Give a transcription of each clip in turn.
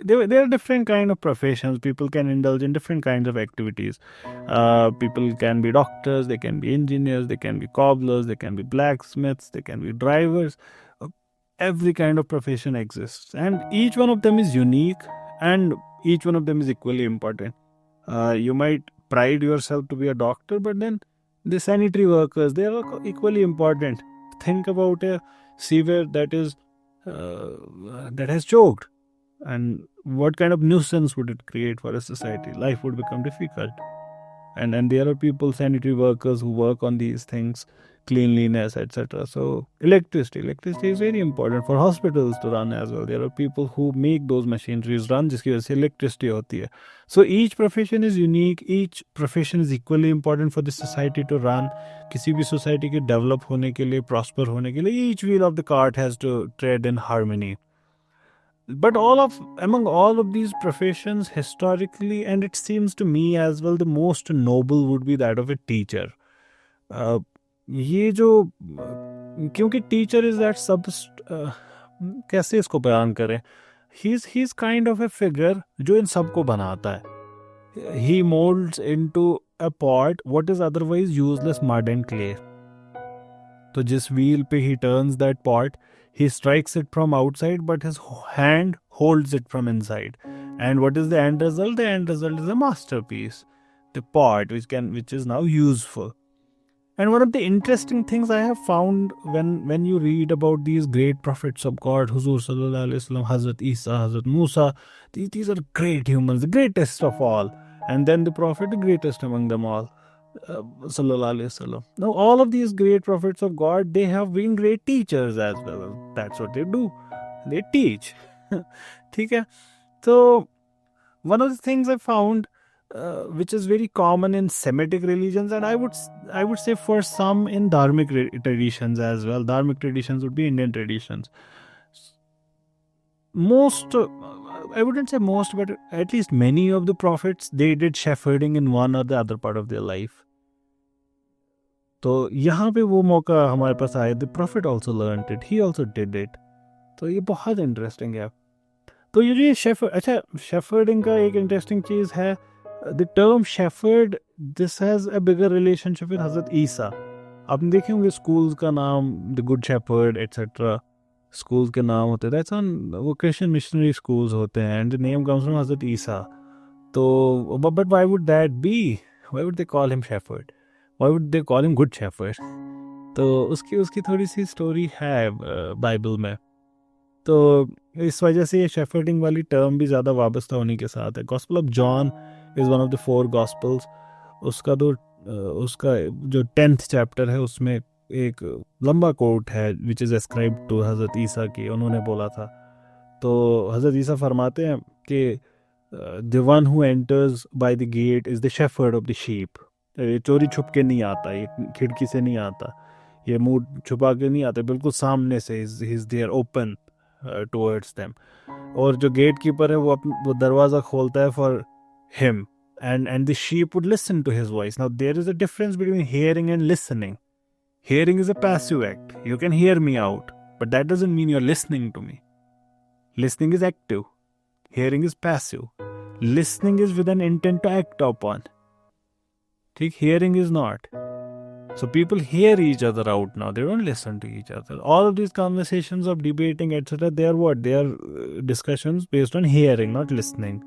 there are different kind of professions. People can indulge in different kinds of activities. People can be doctors, they can be engineers, they can be cobblers, they can be blacksmiths, they can be drivers. Uh, every kind of profession exists, and each one of them is unique, and each one of them is equally important. You might pride yourself to be a doctor, but then the sanitary workers, they are equally important. Think about a sewer that has choked, and what kind of nuisance would it create for a society? Life would become difficult. And there are people, sanitary workers, who work on these things, cleanliness, etc. So electricity is very important for hospitals to run as well. There are people who make those machineries run, जिसकी वजह से electricity होती है. So each profession is unique, each profession is equally important for the society to run. किसी भी society के develop होने के लिए, prosper होने के लिए, each wheel of the cart has to tread in harmony. But among all of these professions historically, and it seems to me as well, the most noble would be that of a teacher. ये जो क्योंकि teacher is that सब, कैसे इसको बयान करें, he is kind of a figure जो इन सबको बनाता है. He moulds into a pot what is otherwise useless mud and clay. तो जिस व्हील पे he turns that pot, he strikes it from outside, but his hand holds it from inside. And what is the end result? The end result is a masterpiece, the pot which is now useful. And one of the interesting things I have found when you read about these great prophets of God, Huzur Sallallahu Alaihi Wasallam, Hazrat Isa, Hazrat Musa, these are great humans, the greatest of all. And then the prophet, the greatest among them all. Sallallahu Alaihi Wasallam. Now, all of these great prophets of God, they have been great teachers as well. That's what they do. They teach. ठीक है. So, one of the things I found, which is very common in Semitic religions, and I would say for some in Dharmic traditions as well. Dharmic traditions would be Indian traditions. I wouldn't say most, but at least many of the prophets, they did shepherding in one or the other part of their life. तो यहाँ पे वो मौका हमारे पास आया. The profit also learn it, he also did it. तो ये बहुत इंटरेस्टिंग है. तो ये जो शेफर्डिंग का एक इंटरेस्टिंग चीज़ है, the term shepherd, this has a bigger relationship with Hazrat Isa. आपने देखे होंगे स्कूल्स का नाम, the good shepherd etcetera, schools के नाम होते हैं. दैट्स ऑन, वो क्रिश्चियन मिशनरी स्कूल्स होते हैं, and the name comes from Hazrat Isa. तो but why would that be? Why would they call him shepherd? Why would they call him good shepherd? तो उसकी थोड़ी सी स्टोरी है बाइबल में. तो इस वजह से ये शेफर्डिंग वाली टर्म भी ज़्यादा वाबस्ता होने के साथ है. Gospel of John is one of the 4 gospels. उसका जो 10th चैप्टर है, उसमें एक लंबा कोट है विच इज़ एस्क्राइब्ड टू हज़रत ईसा की. उन्होंने बोला था, तो हज़रत ईसा फरमाते हैं कि the one who enters by the gate is the shepherd of the sheep. ये चोरी छुप के नहीं आता, ये खिड़की से नहीं आता, ये मुंह छुपा के नहीं आता, बिल्कुल सामने से ही is there open towards them. और जो गेट कीपर है वो दरवाज़ा खोलता है for him, and the sheep would listen to his voice. Now there is a difference between hearing and listening. Hearing is a passive act. You can hear me out, but that doesn't mean you are listening to me. Listening is active, hearing is passive. Listening is with an intent to act upon. Hearing is not. So people hear each other out now. They don't listen to each other. All of these conversations of debating, etc., they are what? They are discussions based on hearing, not listening.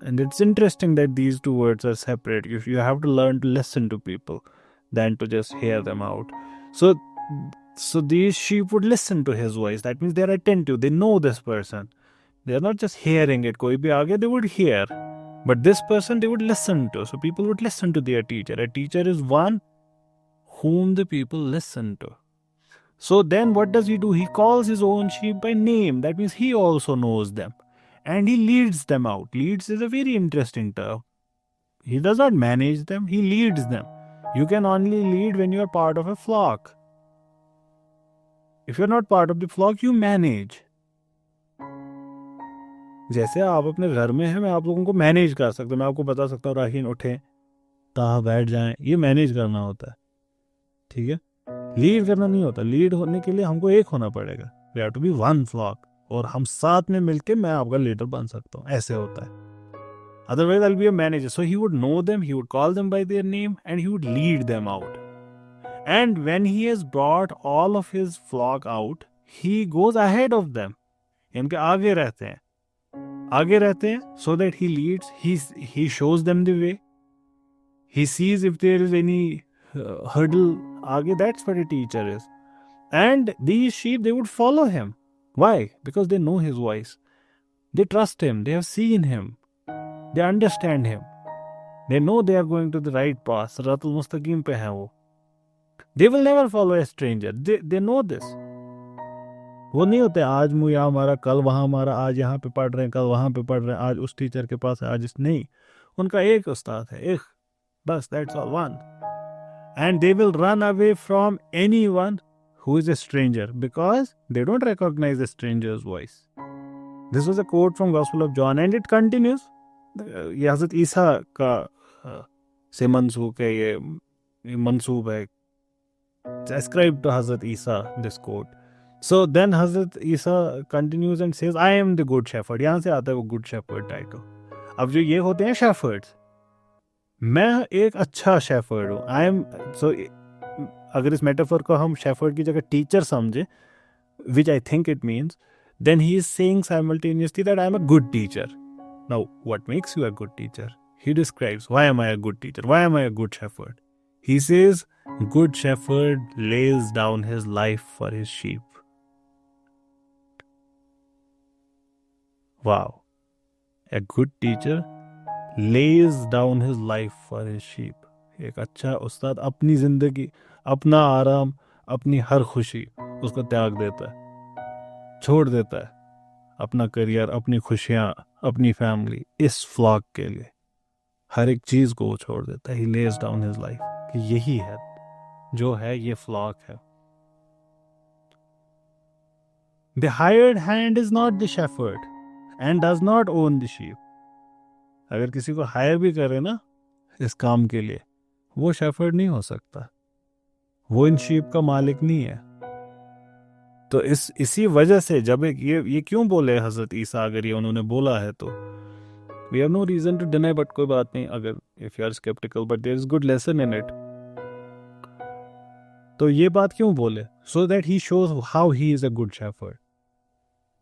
And it's interesting that these two words are separate. You have to learn to listen to people than to just hear them out. So these sheep would listen to his voice. That means they are attentive. They know this person. They are not just hearing it. Koi bhi aage, they would hear. But this person they would listen to. So people would listen to their teacher. A teacher is one whom the people listen to. So then what does he do? He calls his own sheep by name. That means he also knows them. And he leads them out. Leads is a very interesting term. He does not manage them. He leads them. You can only lead when you are part of a flock. If you are not part of the flock, you manage. जैसे आप अपने घर में हैं, मैं आप लोगों को मैनेज कर सकता हूँ. मैं आपको बता सकता हूँ राहीन उठें, ताहा बैठ जाएं. ये मैनेज करना होता है, ठीक है. लीड करना नहीं होता. लीड होने के लिए हमको एक होना पड़ेगा. We have to be one flock. और हम साथ में मिलके मैं आपका लीडर बन सकता हूँ, ऐसे होता है. Otherwise, I'll be a manager. So he would know them, he would call them by their name, and he would lead them out. And when he has brought all of his flock out, he goes ahead of them. इनके आगे रहते हैं, so that he leads, he shows them the way. He sees if there is any hurdle आगे. That's what a teacher is. And these sheep, they would follow him. Why? Because they know his voice. They trust him. They have seen him. They understand him. They know they are going to the right path. Siratul Mustaqim पे है वो. They will never follow a stranger. They know this. वो नहीं होते आज मुँह यहाँ हमारा, कल वहाँ हमारा, आज यहाँ पे पढ़ रहे हैं, कल वहाँ पे पढ़ रहे हैं, आज उस टीचर के पास है, आज इस नहीं. उनका एक उस्ताद है, एक बस. That's all, one. And they will run away from anyone who is a stranger because they don't recognize a stranger's voice. This was a quote from Gospel of John and it continues. ये हज़रत ईसा का से मंसूब है, ये मंसूब है. Ascribed to Hazrat Isa, this quote. So then Hazrat Isa continues and says, I am the good shepherd. यहाँ से आता है वो good shepherd title. अब जो ये होते हैं shepherds, मैं एक अच्छा shepherd हूँ. I am, so अगर इस metaphor को हम shepherd की जगह teacher समझे, which I think it means, then he is saying simultaneously that I am a good teacher. Now, what makes you a good teacher? He describes, why am I a good teacher? Why am I a good shepherd? He says, good shepherd lays down his life for his sheep. Wow. A good teacher lays down his life for his sheep. एक अच्छा उस्ताद अपनी जिंदगी, अपना आराम, अपनी हर खुशी उसको त्याग देता है, छोड़ देता है. अपना करियर, अपनी खुशियाँ, अपनी फैमिली, इस फ्लॉक के लिए हर एक चीज को वो छोड़ देता है. He lays down his life. कि यही है जो है, ये फ्लॉक है. The hired hand is not the shepherd and does not own the sheep. अगर किसी को हायर भी करे ना इस काम के लिए, वो शेफर्ड नहीं हो सकता, वो इन शीप का मालिक नहीं है. तो इसी वजह से जब ये क्यों बोले हजरत ईसा, अगर ये उन्होंने बोला है तो we have no reason to deny, but कोई बात नहीं, अगर if you are skeptical, but there is good lesson in it. तो ये बात क्यों बोले? So that he shows how he is a good shepherd.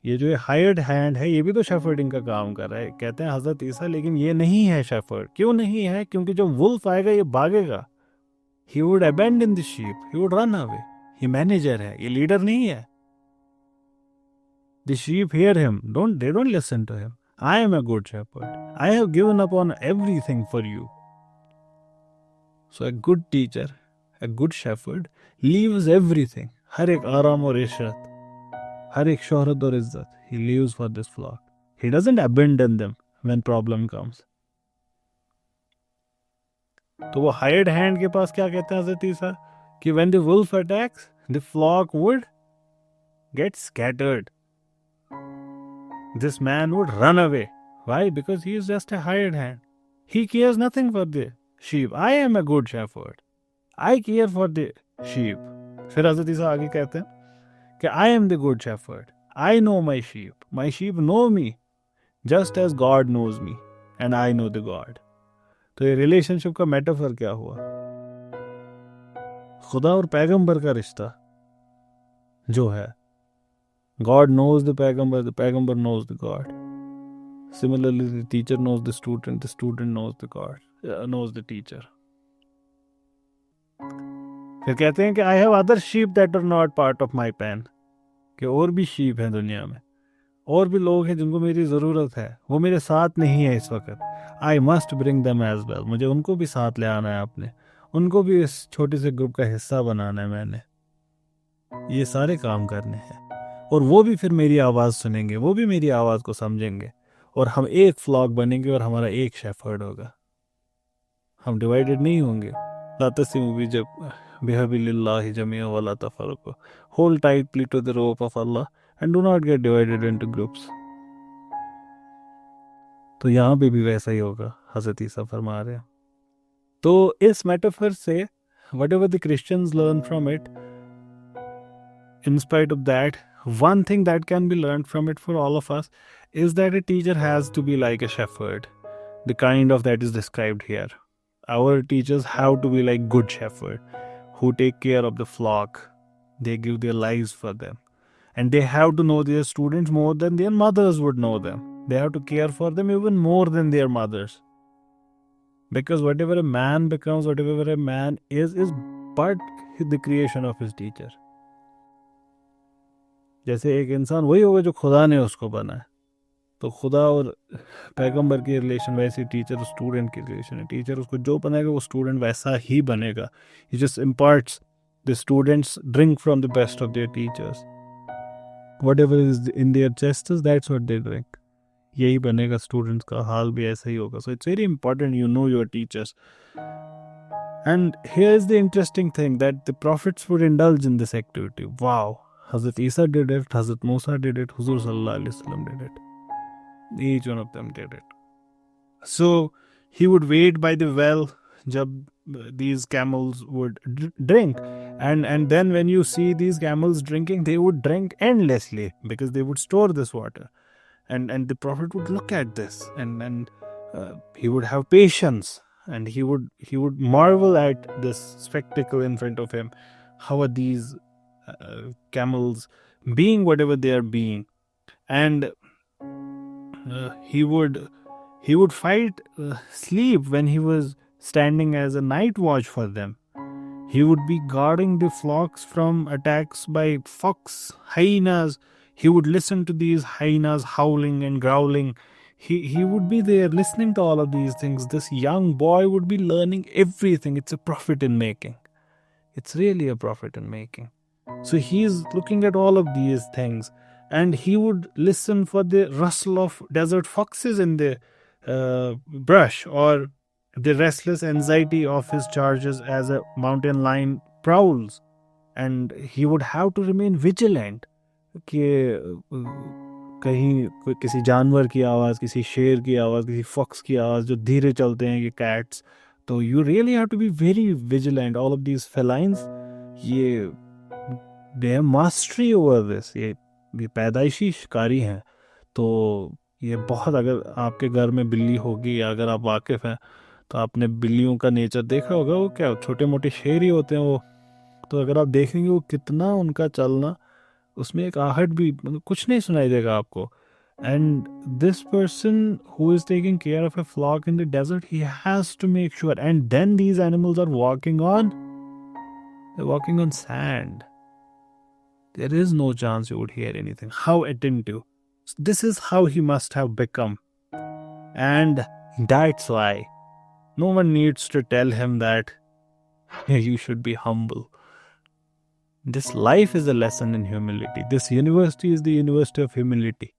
ये जो हायर्ड हैंड है, ये भी तो शेफर्डिंग का काम कर रहा है, कहते हैं हजरत ईसा, लेकिन ये नहीं है शेफर्ड. क्यों नहीं है? क्योंकि जब वुल्फ आएगा ये भागेगा. He would abandon the sheep, he would run away. ये मैनेजर है, ये लीडर नहीं है. The sheep hear him, they don't listen to him. I am a good shepherd. I have given up on everything for you. So a good teacher, a good shepherd leaves everything. हर एक आराम और इशरत, हर एक शोहरत और इज्जत, he leaves for this flock. He doesn't abandon them when problem comes. तो वो hired hand के पास क्या कहते हैं हज़रत ईसा कि when the wolf attacks, the flock would get scattered. This man would run away. Why? Because he is just a hired hand. He cares nothing for the sheep. I am a good shepherd. I care for the sheep. फिर हज़रत ईसा आगे कहते हैं कि I am the good shepherd. I know my sheep. My sheep know me just as God knows me and I know the God. तो ये relationship का metaphor क्या हुआ? खुदा और पैगंबर का रिश्ता जो है, God knows the पैगंबर knows the God. Similarly, the teacher knows the student knows the God, knows the teacher. फिर कहते हैं कि I have other sheep that are not part of my pen. कि और भी शीप हैं दुनिया में, और भी लोग हैं जिनको मेरी ज़रूरत है, वो मेरे साथ नहीं है इस वक्त. I must bring them as well. मुझे उनको भी साथ ले आना है आपने, उनको भी इस छोटे से ग्रुप का हिस्सा बनाना है मैंने. ये सारे काम करने हैं और वो भी फिर मेरी आवाज़ सुनेंगे, वो भी मेरी आवाज़ को समझेंगे और हम एक फ्लॉक बनेंगे और हमारा एक शेफर्ड होगा. हम डिवाइडेड नहीं होंगे. लातसिमु बिहबिलिल्लाहि जमीअन वला तफररकू. Hold tightly to the rope of Allah and do not get divided into groups. तो यहाँ पे भी वैसा ही होगा, हज़रत ईसा फरमा रहे हैं. तो इस मेटाफर से whatever the Christians learn from it, in spite of that, one thing that can be learned from it for all of us is that a teacher has to be like a shepherd, the kind of that is described here. Our teachers have to be like good shepherd who take care of the flock. They give their lives for them. And they have to know their students more than their mothers would know them. They have to care for them even more than their mothers. Because whatever a man becomes, whatever a man is but the creation of his teacher. जैसे एक इंसान वही होगा जो खुदा ने उसको बनाया, तो खुदा और पैगंबर की रिलेशन वैसे टीचर स्टूडेंट की रिलेशन है. टीचर उसको जो बनाएगा वो स्टूडेंट वैसा ही बनेगा. He just imparts. The students drink from the best of their teachers. whatever is in their chests, that's what they drink. यही बनेगा. स्टूडेंट्स का हाल भी ऐसा ही होगा. So it's very important you know your teachers. And here is the interesting thing, that the prophets would indulge in this activity. Wow. Hazrat Isa did it, Hazrat Musa did it, Huzur Sallallahu Alaihi Wasallam did it. Each one of them did it. So he would wait by the well jab these camels would drink, and then when you see these camels drinking, they would drink endlessly because they would store this water, and the prophet would look at this, and he would have patience, and he would marvel at this spectacle in front of him. How are these camels being whatever they are being? And he would fight sleep when he was standing as a night watch for them. He would be guarding the flocks from attacks by fox, hyenas. He would listen to these hyenas howling and growling. He would be there listening to all of these things. This young boy would be learning everything. It's a prophet in making. It's really a prophet in making. So he's looking at all of these things, and he would listen for the rustle of desert foxes in the brush, or the restless anxiety of his charges as a mountain lion prowls. And he would have to remain vigilant कि कहीं किसी जानवर की आवाज़, किसी शेर की आवाज़, किसी फॉक्स की आवाज़, जो धीरे चलते हैं, ये कैट्स. तो you really have to be very vigilant. All of these felines, ये they have mastery over this. ये पैदाइशी शिकारी हैं. तो ये बहुत, अगर आपके घर में बिल्ली होगी या अगर आप वाकिफ़ हैं तो आपने बिल्लियों का नेचर देखा होगा. वो क्या छोटे मोटे शेर ही होते हैं वो. तो अगर आप देखेंगे वो कितना उनका चलना, उसमें एक आहट भी, मतलब कुछ नहीं सुनाई देगा आपको. And this person who is taking care of a flock in the desert, he has to make sure. And then these animals are walking on sand. There is no chance you would hear anything. How attentive. This is how he must have become. And that's why no one needs to tell him that you should be humble. This life is a lesson in humility. This university is the university of humility.